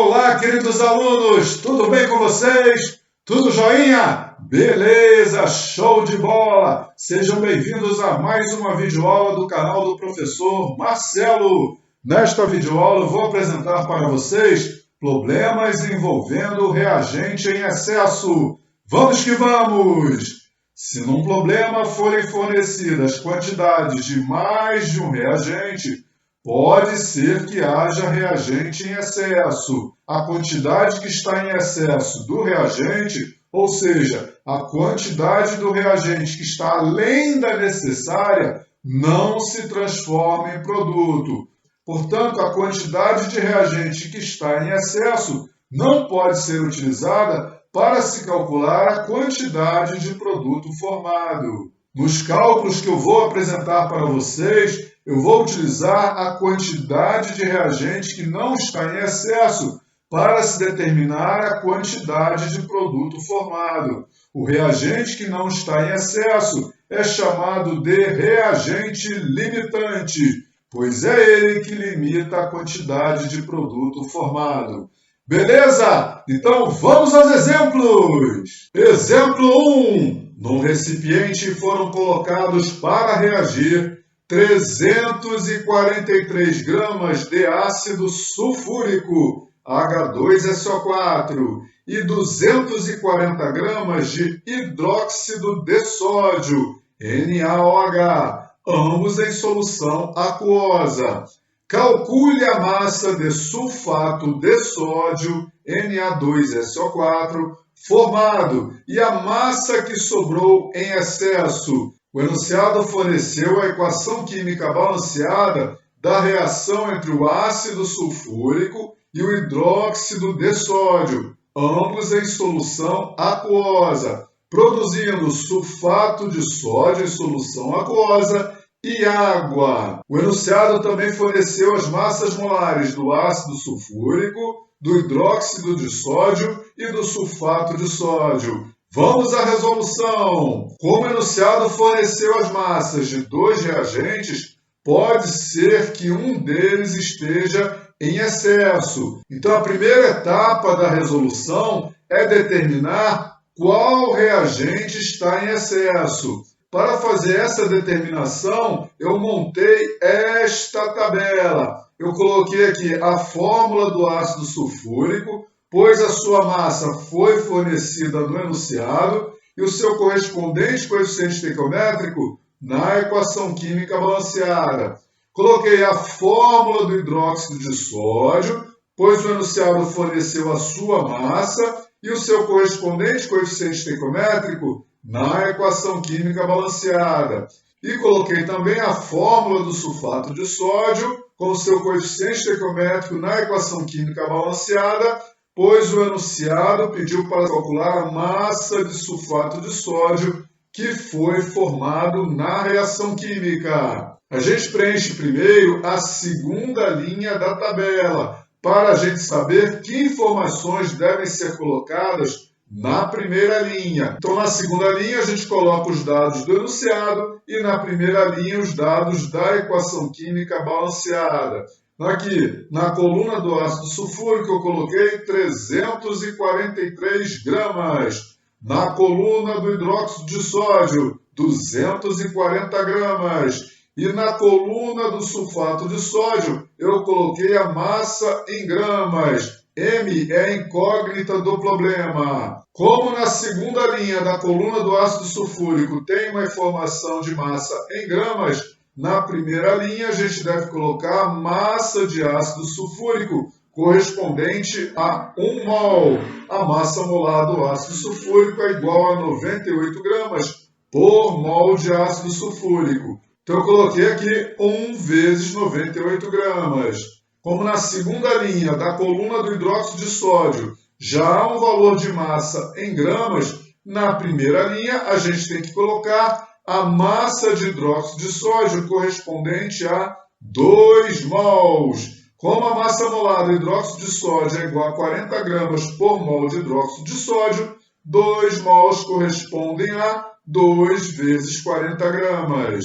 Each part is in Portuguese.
Olá, queridos alunos, tudo bem com vocês? Tudo joinha? Beleza, show de bola! Sejam bem-vindos a mais uma videoaula do canal do professor Marcelo. Nesta videoaula eu vou apresentar para vocês problemas envolvendo reagente em excesso. Vamos que vamos! Se num problema forem fornecidas quantidades de mais de um reagente, pode ser que haja reagente em excesso. A quantidade que está em excesso do reagente, ou seja, a quantidade do reagente que está além da necessária, não se transforma em produto. Portanto, a quantidade de reagente que está em excesso não pode ser utilizada para se calcular a quantidade de produto formado. Nos cálculos que eu vou apresentar para vocês, eu vou utilizar a quantidade de reagente que não está em excesso para se determinar a quantidade de produto formado. O reagente que não está em excesso é chamado de reagente limitante, pois é ele que limita a quantidade de produto formado. Beleza? Então vamos aos exemplos! Exemplo 1. No recipiente foram colocados para reagir 343 gramas de ácido sulfúrico, H2SO4, e 240 gramas de hidróxido de sódio, NaOH, ambos em solução aquosa. Calcule a massa de sulfato de sódio, Na2SO4, formado e a massa que sobrou em excesso. O enunciado forneceu a equação química balanceada da reação entre o ácido sulfúrico e o hidróxido de sódio, ambos em solução aquosa, produzindo sulfato de sódio em solução aquosa e água. O enunciado também forneceu as massas molares do ácido sulfúrico, do hidróxido de sódio e do sulfato de sódio. Vamos à resolução. Como o enunciado forneceu as massas de dois reagentes, pode ser que um deles esteja em excesso. Então, a primeira etapa da resolução é determinar qual reagente está em excesso. Para fazer essa determinação, eu montei esta tabela. Eu coloquei aqui a fórmula do ácido sulfúrico, pois a sua massa foi fornecida no enunciado e o seu correspondente coeficiente estequiométrico na equação química balanceada. Coloquei a fórmula do hidróxido de sódio, pois o enunciado forneceu a sua massa e o seu correspondente coeficiente estequiométrico na equação química balanceada. E coloquei também a fórmula do sulfato de sódio com o seu coeficiente estequiométrico na equação química balanceada, pois o enunciado pediu para calcular a massa de sulfato de sódio que foi formado na reação química. A gente preenche primeiro a segunda linha da tabela, para a gente saber que informações devem ser colocadas na primeira linha. Então, na segunda linha, a gente coloca os dados do enunciado e na primeira linha, os dados da equação química balanceada. Aqui, na coluna do ácido sulfúrico, eu coloquei 343 gramas. Na coluna do hidróxido de sódio, 240 gramas. E na coluna do sulfato de sódio, eu coloquei a massa em gramas. M é a incógnita do problema. Como na segunda linha da coluna do ácido sulfúrico tem uma informação de massa em gramas, na primeira linha a gente deve colocar a massa de ácido sulfúrico correspondente a 1 mol. A massa molar do ácido sulfúrico é igual a 98 gramas por mol de ácido sulfúrico. Então eu coloquei aqui 1 vezes 98 gramas. Como na segunda linha da coluna do hidróxido de sódio já há um valor de massa em gramas, na primeira linha a gente tem que colocar a massa de hidróxido de sódio correspondente a 2 mols. Como a massa molar do hidróxido de sódio é igual a 40 gramas por mol de hidróxido de sódio, 2 mols correspondem a 2 vezes 40 gramas.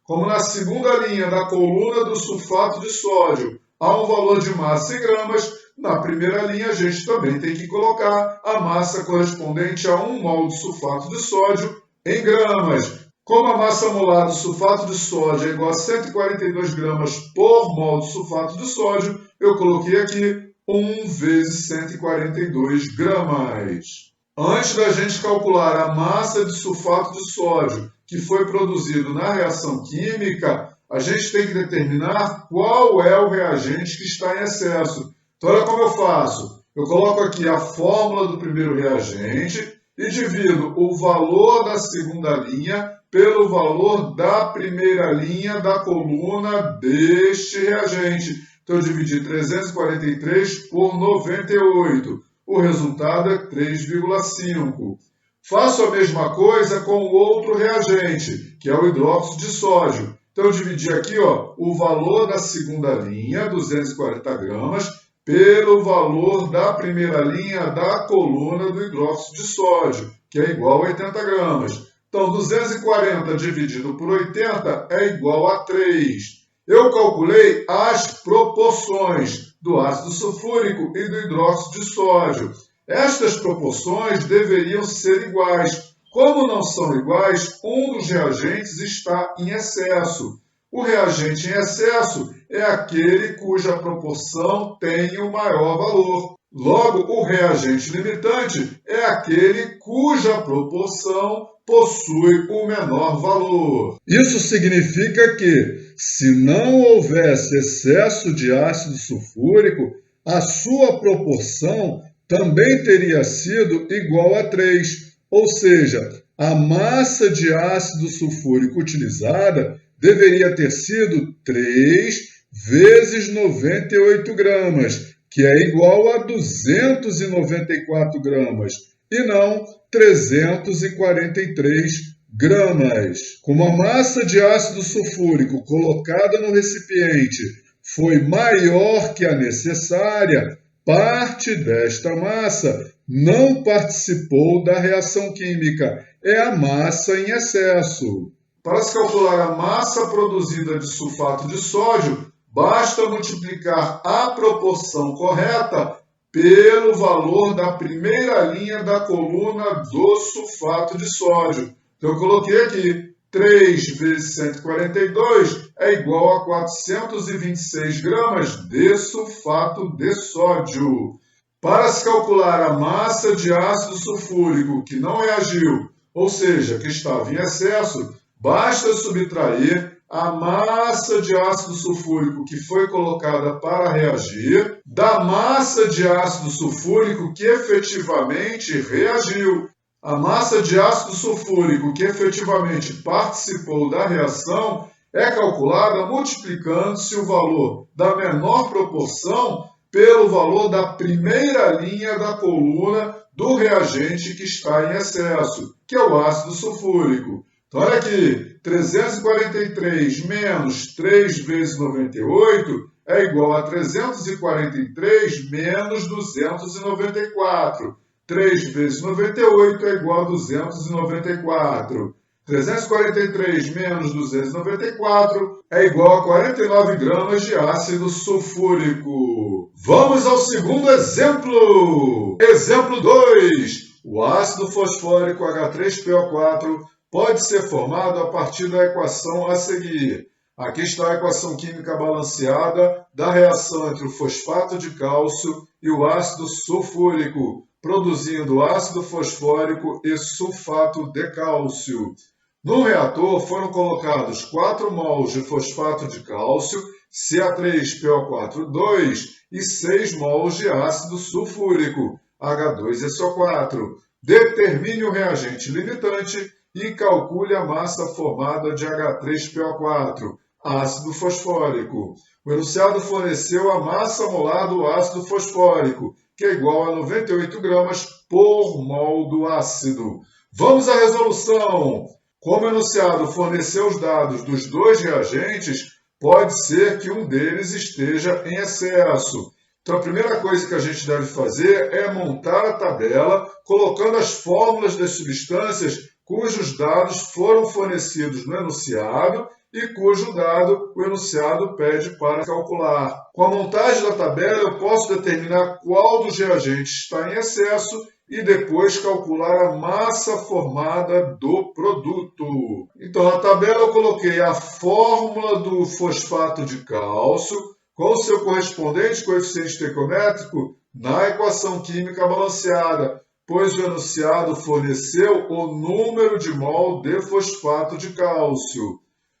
Como na segunda linha da coluna do sulfato de sódio, há um valor de massa em gramas, na primeira linha a gente também tem que colocar a massa correspondente a 1 mol de sulfato de sódio em gramas. Como a massa molar do sulfato de sódio é igual a 142 gramas por mol de sulfato de sódio, eu coloquei aqui 1 vezes 142 gramas. Antes da gente calcular a massa de sulfato de sódio que foi produzido na reação química, a gente tem que determinar qual é o reagente que está em excesso. Então, olha como eu faço. Eu coloco aqui a fórmula do primeiro reagente e divido o valor da segunda linha pelo valor da primeira linha da coluna deste reagente. Então, eu dividi 343 por 98. O resultado é 3,5. Faço a mesma coisa com o outro reagente, que é o hidróxido de sódio. Então, eu dividi aqui o valor da segunda linha, 240 gramas, pelo valor da primeira linha da coluna do hidróxido de sódio, que é igual a 80 gramas. Então, 240 dividido por 80 é igual a 3. Eu calculei as proporções do ácido sulfúrico e do hidróxido de sódio. Estas proporções deveriam ser iguais. Como não são iguais, um dos reagentes está em excesso. O reagente em excesso é aquele cuja proporção tem o maior valor. Logo, o reagente limitante é aquele cuja proporção possui o menor valor. Isso significa que, se não houvesse excesso de ácido sulfúrico, a sua proporção também teria sido igual a 3, ou seja, a massa de ácido sulfúrico utilizada deveria ter sido 3 vezes 98 gramas, que é igual a 294 gramas, e não 343 gramas. Como a massa de ácido sulfúrico colocada no recipiente foi maior que a necessária, parte desta massa não participou da reação química, é a massa em excesso. Para se calcular a massa produzida de sulfato de sódio, basta multiplicar a proporção correta pelo valor da primeira linha da coluna do sulfato de sódio. Então, eu coloquei aqui 3 vezes 142 é igual a 426 gramas de sulfato de sódio. Para se calcular a massa de ácido sulfúrico que não reagiu, ou seja, que estava em excesso, basta subtrair a massa de ácido sulfúrico que foi colocada para reagir da massa de ácido sulfúrico que efetivamente reagiu. A massa de ácido sulfúrico que efetivamente participou da reação é calculada multiplicando-se o valor da menor proporção pelo valor da primeira linha da coluna do reagente que está em excesso, que é o ácido sulfúrico. Então, olha aqui, 343 menos 3 vezes 98 é igual a 343 menos 294. 3 vezes 98 é igual a 294. 343 menos 294 é igual a 49 gramas de ácido sulfúrico. Vamos ao segundo exemplo. Exemplo 2. O ácido fosfórico H3PO4 pode ser formado a partir da equação a seguir. Aqui está a equação química balanceada da reação entre o fosfato de cálcio e o ácido sulfúrico, produzindo ácido fosfórico e sulfato de cálcio. No reator foram colocados 4 mols de fosfato de cálcio, Ca3PO4,2, e 6 mols de ácido sulfúrico, H2SO4. Determine o reagente limitante e calcule a massa formada de H3PO4, ácido fosfórico. O enunciado forneceu a massa molar do ácido fosfórico, que é igual a 98 gramas por mol do ácido. Vamos à resolução. Como o enunciado forneceu os dados dos dois reagentes, pode ser que um deles esteja em excesso. Então, a primeira coisa que a gente deve fazer é montar a tabela, colocando as fórmulas das substâncias cujos dados foram fornecidos no enunciado e cujo dado o enunciado pede para calcular. Com a montagem da tabela, eu posso determinar qual dos reagentes está em excesso e depois calcular a massa formada do produto. Então, na tabela eu coloquei a fórmula do fosfato de cálcio com o seu correspondente coeficiente estequiométrico na equação química balanceada, pois o enunciado forneceu o número de mol de fosfato de cálcio.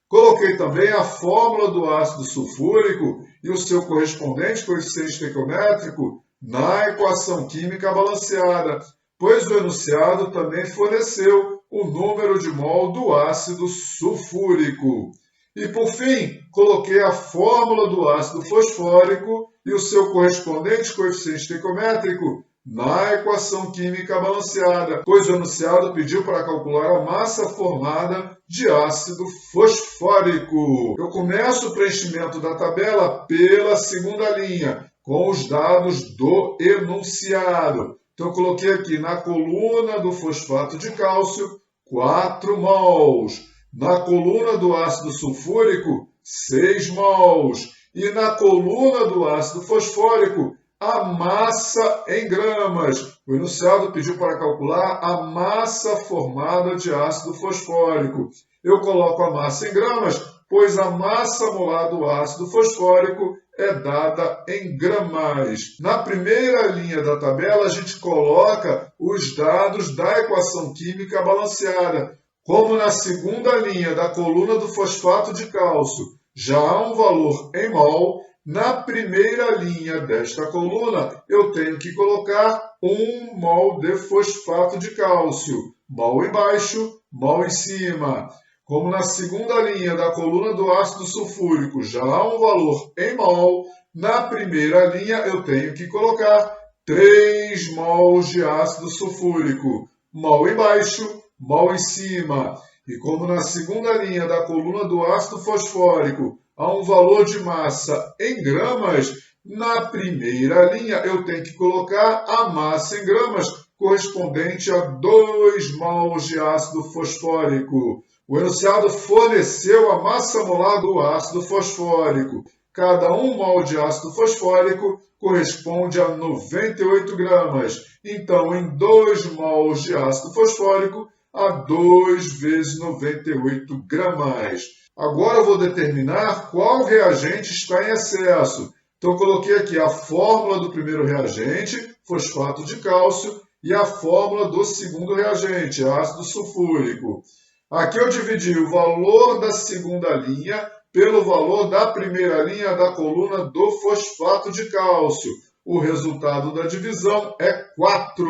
Coloquei também a fórmula do ácido sulfúrico e o seu correspondente coeficiente estequiométrico na equação química balanceada, pois o enunciado também forneceu o número de mol do ácido sulfúrico. E, por fim, coloquei a fórmula do ácido fosfórico e o seu correspondente coeficiente estequiométrico na equação química balanceada, pois o enunciado pediu para calcular a massa formada de ácido fosfórico. Eu começo o preenchimento da tabela pela segunda linha, com os dados do enunciado. Então, eu coloquei aqui na coluna do fosfato de cálcio 4 mols, na coluna do ácido sulfúrico 6 mols e na coluna do ácido fosfórico a massa em gramas. O enunciado pediu para calcular a massa formada de ácido fosfórico. Eu coloco a massa em gramas, pois a massa molar do ácido fosfórico é dada em gramais. Na primeira linha da tabela, a gente coloca os dados da equação química balanceada. Como na segunda linha da coluna do fosfato de cálcio já há um valor em mol, na primeira linha desta coluna eu tenho que colocar 1 mol de fosfato de cálcio. Mol embaixo, mol em cima. Como na segunda linha da coluna do ácido sulfúrico já há um valor em mol, na primeira linha eu tenho que colocar 3 mols de ácido sulfúrico. Mol embaixo, mol em cima. E como na segunda linha da coluna do ácido fosfórico há um valor de massa em gramas, na primeira linha eu tenho que colocar a massa em gramas correspondente a 2 mols de ácido fosfórico. O enunciado forneceu a massa molar do ácido fosfórico. Cada 1 mol de ácido fosfórico corresponde a 98 gramas. Então, em 2 mols de ácido fosfórico, há 2 vezes 98 gramas. Agora eu vou determinar qual reagente está em excesso. Então, eu coloquei aqui a fórmula do primeiro reagente, fosfato de cálcio, e a fórmula do segundo reagente, ácido sulfúrico. Aqui eu dividi o valor da segunda linha pelo valor da primeira linha da coluna do fosfato de cálcio. O resultado da divisão é 4.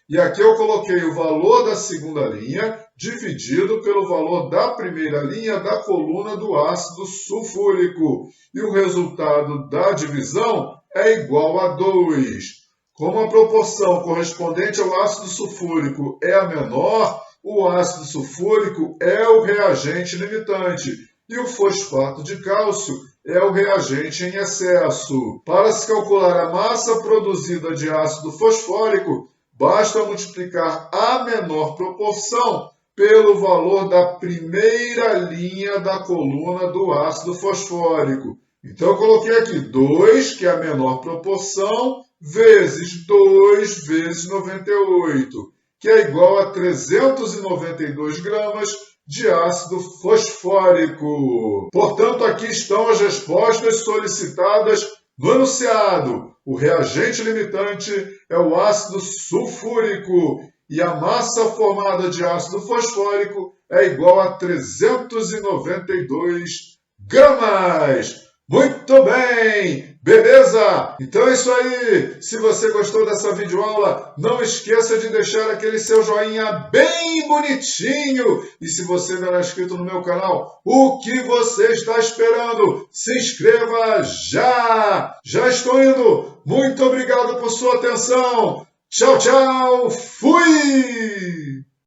E aqui eu coloquei o valor da segunda linha dividido pelo valor da primeira linha da coluna do ácido sulfúrico. E o resultado da divisão é igual a 2. Como a proporção correspondente ao ácido sulfúrico é a menor, o ácido sulfúrico é o reagente limitante e o fosfato de cálcio é o reagente em excesso. Para se calcular a massa produzida de ácido fosfórico, basta multiplicar a menor proporção pelo valor da primeira linha da coluna do ácido fosfórico. Então, eu coloquei aqui 2, que é a menor proporção, vezes 2 vezes 98, que é igual a 392 gramas de ácido fosfórico. Portanto, aqui estão as respostas solicitadas no enunciado. O reagente limitante é o ácido sulfúrico e a massa formada de ácido fosfórico é igual a 392 gramas. Muito bem! Beleza? Então é isso aí! Se você gostou dessa videoaula, não esqueça de deixar aquele seu joinha bem bonitinho! E se você não é inscrito no meu canal, o que você está esperando? Se inscreva já! Já estou indo! Muito obrigado por sua atenção! Tchau, tchau! Fui!